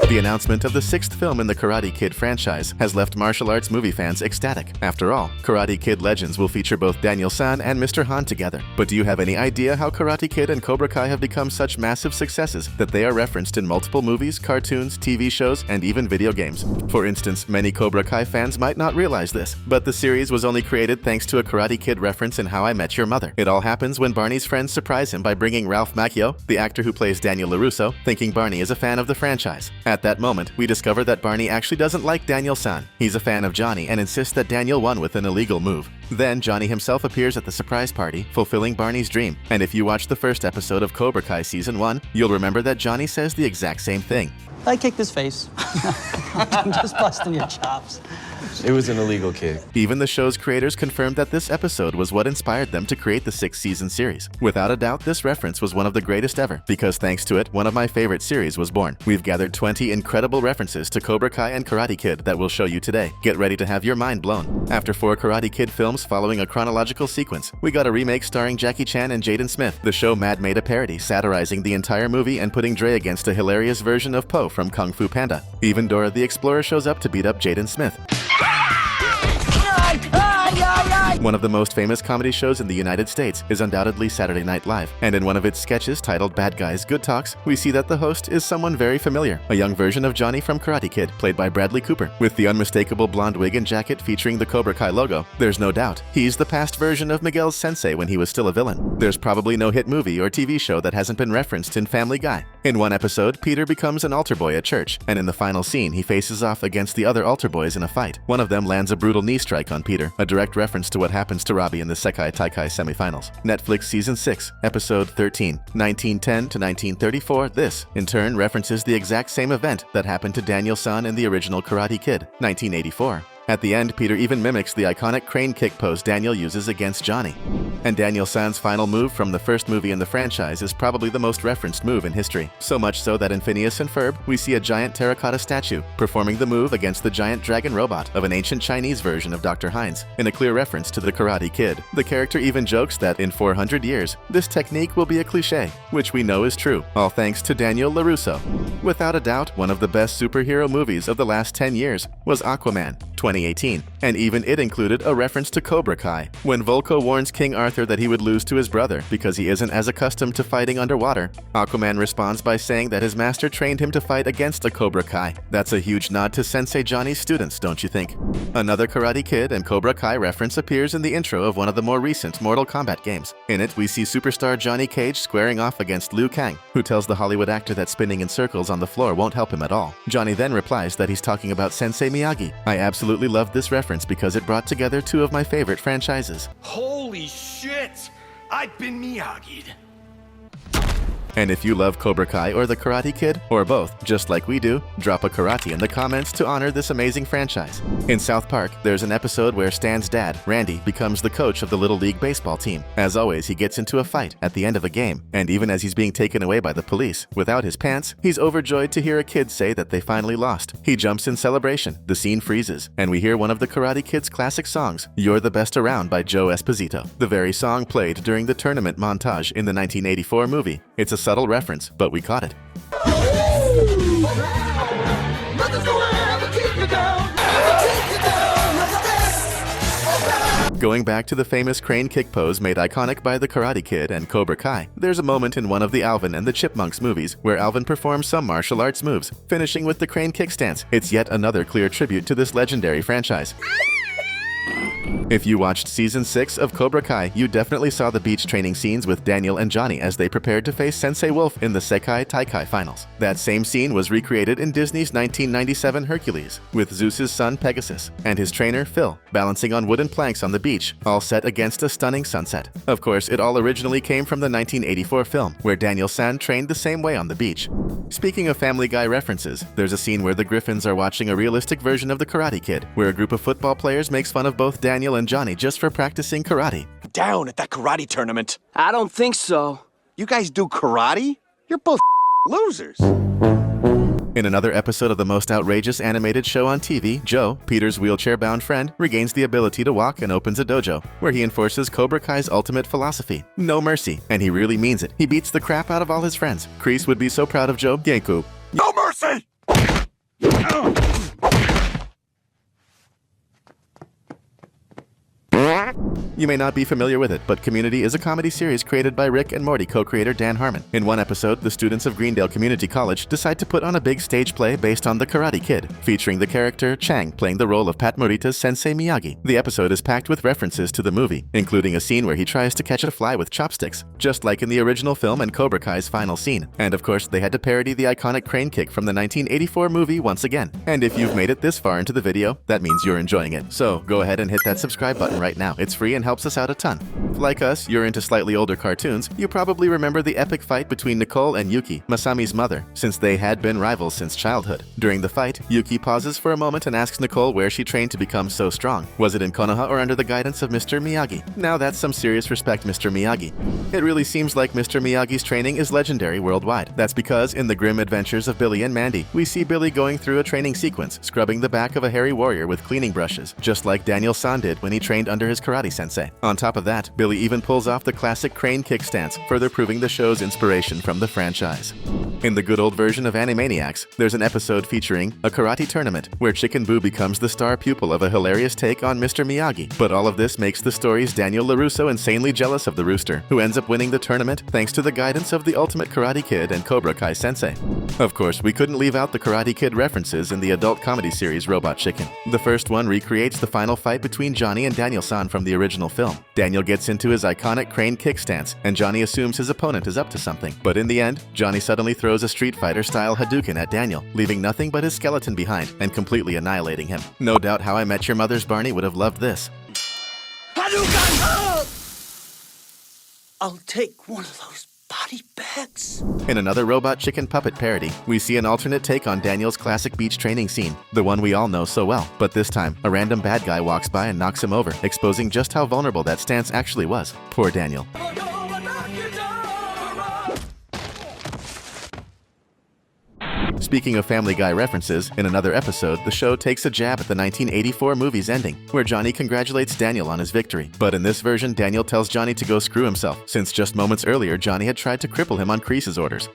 The announcement of the 6th film in the Karate Kid franchise has left martial arts movie fans ecstatic. After all, Karate Kid Legends will feature both Daniel-san and Mr. Han together. But do you have any idea how Karate Kid and Cobra Kai have become such massive successes that they are referenced in multiple movies, cartoons, TV shows, and even video games? For instance, many Cobra Kai fans might not realize this, but the series was only created thanks to a Karate Kid reference in How I Met Your Mother. It all happens when Barney's friends surprise him by bringing Ralph Macchio, the actor who plays Daniel LaRusso, thinking Barney is a fan of the franchise. At that moment, we discover that Barney actually doesn't like Daniel-san. He's a fan of Johnny and insists that Daniel won with an illegal move. Then, Johnny himself appears at the surprise party, fulfilling Barney's dream. And if you watch the first episode of Cobra Kai Season 1, you'll remember that Johnny says the exact same thing. I kicked his face. I'm just busting your chops. It was an illegal kick. Even the show's creators confirmed that this episode was what inspired them to create the 6-season series. Without a doubt, this reference was one of the greatest ever, because thanks to it, one of my favorite series was born. We've gathered 20 incredible references to Cobra Kai and Karate Kid that we'll show you today. Get ready to have your mind blown. After 4 Karate Kid films following a chronological sequence, we got a remake starring Jackie Chan and Jaden Smith. The show Mad made a parody, satirizing the entire movie and putting Dre against a hilarious version of Po from Kung Fu Panda. Even Dora the Explorer shows up to beat up Jaden Smith. One of the most famous comedy shows in the United States is undoubtedly Saturday Night Live, and in one of its sketches titled Bad Guys, Good Talks, we see that the host is someone very familiar, a young version of Johnny from Karate Kid, played by Bradley Cooper. With the unmistakable blonde wig and jacket featuring the Cobra Kai logo, there's no doubt he's the past version of Miguel's sensei when he was still a villain. There's probably no hit movie or TV show that hasn't been referenced in Family Guy. In one episode, Peter becomes an altar boy at church, and in the final scene, he faces off against the other altar boys in a fight. One of them lands a brutal knee strike on Peter, a direct reference to what happens to Robbie in the Sekai Taikai semifinals. Netflix Season 6, Episode 13, 1910 to 1934. This, in turn, references the exact same event that happened to Daniel-san in the original Karate Kid, 1984. At the end, Peter even mimics the iconic crane kick pose Daniel uses against Johnny. And Daniel-san's final move from the first movie in the franchise is probably the most referenced move in history. So much so that in Phineas and Ferb, we see a giant terracotta statue performing the move against the giant dragon robot of an ancient Chinese version of Dr. Heinz, in a clear reference to the Karate Kid. The character even jokes that in 400 years, this technique will be a cliché, which we know is true, all thanks to Daniel LaRusso. Without a doubt, one of the best superhero movies of the last 10 years was Aquaman, 2018, and even it included a reference to Cobra Kai. When Volko warns King Arthur that he would lose to his brother because he isn't as accustomed to fighting underwater, Aquaman responds by saying that his master trained him to fight against a Cobra Kai. That's a huge nod to Sensei Johnny's students, don't you think? Another Karate Kid and Cobra Kai reference appears in the intro of one of the more recent Mortal Kombat games. In it, we see superstar Johnny Cage squaring off against Liu Kang, who tells the Hollywood actor that spinning in circles on the floor won't help him at all. Johnny then replies that he's talking about Sensei Miyagi. I absolutely loved this reference because it brought together 2 of my favorite franchises. Holy shit! I've been Miyagi'd. And if you love Cobra Kai or the Karate Kid, or both, just like we do, drop a karate in the comments to honor this amazing franchise. In South Park, there's an episode where Stan's dad, Randy, becomes the coach of the Little League baseball team. As always, he gets into a fight at the end of a game, and even as he's being taken away by the police, without his pants, he's overjoyed to hear a kid say that they finally lost. He jumps in celebration, the scene freezes, and we hear one of the Karate Kid's classic songs, You're the Best Around by Joe Esposito, the very song played during the tournament montage in the 1984 movie. It's a subtle reference, but we caught it. Going back to the famous crane kick pose made iconic by the Karate Kid and Cobra Kai, there's a moment in one of the Alvin and the Chipmunks movies where Alvin performs some martial arts moves, finishing with the crane kick stance. It's yet another clear tribute to this legendary franchise. If you watched Season 6 of Cobra Kai, you definitely saw the beach training scenes with Daniel and Johnny as they prepared to face Sensei Wolf in the Sekai Taikai finals. That same scene was recreated in Disney's 1997 Hercules, with Zeus's son Pegasus and his trainer Phil balancing on wooden planks on the beach, all set against a stunning sunset. Of course, it all originally came from the 1984 film, where Daniel-san trained the same way on the beach. Speaking of Family Guy references, there's a scene where the Griffins are watching a realistic version of the Karate Kid, where a group of football players makes fun of both Daniel and Johnny just for practicing karate. Down at that karate tournament. I don't think so. You guys do karate? You're both losers. In another episode of the most outrageous animated show on TV, Joe, Peter's wheelchair-bound friend, regains the ability to walk and opens a dojo, where he enforces Cobra Kai's ultimate philosophy, no mercy, and he really means it. He beats the crap out of all his friends. Kreese would be so proud of Joe. Genku. No mercy! You may not be familiar with it, but Community is a comedy series created by Rick and Morty co-creator Dan Harmon. In one episode, the students of Greendale Community College decide to put on a big stage play based on The Karate Kid, featuring the character Chang playing the role of Pat Morita's Sensei Miyagi. The episode is packed with references to the movie, including a scene where he tries to catch a fly with chopsticks, just like in the original film and Cobra Kai's final scene. And of course, they had to parody the iconic crane kick from the 1984 movie once again. And if you've made it this far into the video, that means you're enjoying it. So go ahead and hit that subscribe button right now. It's free and helps us out a ton. Like us, you're into slightly older cartoons. You probably remember the epic fight between Nicole and Yuki, Masami's mother, since they had been rivals since childhood. During the fight, Yuki pauses for a moment and asks Nicole where she trained to become so strong. Was it in Konoha or under the guidance of Mr. Miyagi? Now that's some serious respect, Mr. Miyagi. It really seems like Mr. Miyagi's training is legendary worldwide. That's because in The Grim Adventures of Billy and Mandy, we see Billy going through a training sequence, scrubbing the back of a hairy warrior with cleaning brushes, just like Daniel San did when he trained under his karate sensei. On top of that, Billy even pulls off the classic crane kick stance, further proving the show's inspiration from the franchise. In the good old version of Animaniacs, there's an episode featuring a karate tournament where Chicken Boo becomes the star pupil of a hilarious take on Mr. Miyagi. But all of this makes the story's Daniel LaRusso insanely jealous of the rooster, who ends up winning the tournament thanks to the guidance of the ultimate Karate Kid and Cobra Kai sensei. Of course, we couldn't leave out the Karate Kid references in the adult comedy series Robot Chicken. The first one recreates the final fight between Johnny and Daniel San from the original film. Daniel gets into his iconic crane kick stance, and Johnny assumes his opponent is up to something. But in the end, Johnny suddenly throws a Street Fighter-style Hadouken at Daniel, leaving nothing but his skeleton behind and completely annihilating him. No doubt How I Met Your Mother's Barney would have loved this. Hadouken! I'll take one of those body bags. In another Robot Chicken puppet parody, we see an alternate take on Daniel's classic beach training scene, the one we all know so well. But this time, a random bad guy walks by and knocks him over, exposing just how vulnerable that stance actually was. Poor Daniel. Speaking of Family Guy references, in another episode, the show takes a jab at the 1984 movie's ending, where Johnny congratulates Daniel on his victory. But in this version, Daniel tells Johnny to go screw himself, since just moments earlier, Johnny had tried to cripple him on Kreese's orders.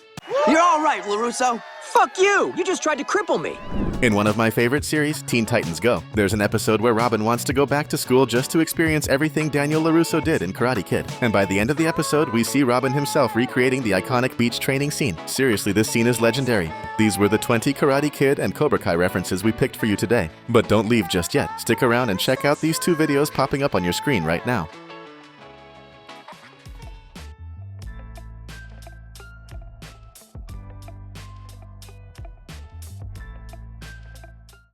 You're all right, LaRusso. Fuck you! You just tried to cripple me. In one of my favorite series, Teen Titans Go, there's an episode where Robin wants to go back to school just to experience everything Daniel LaRusso did in Karate Kid. And by the end of the episode, we see Robin himself recreating the iconic beach training scene. Seriously, this scene is legendary. These were the 20 Karate Kid and Cobra Kai references we picked for you today. But don't leave just yet. Stick around and check out these two videos popping up on your screen right now.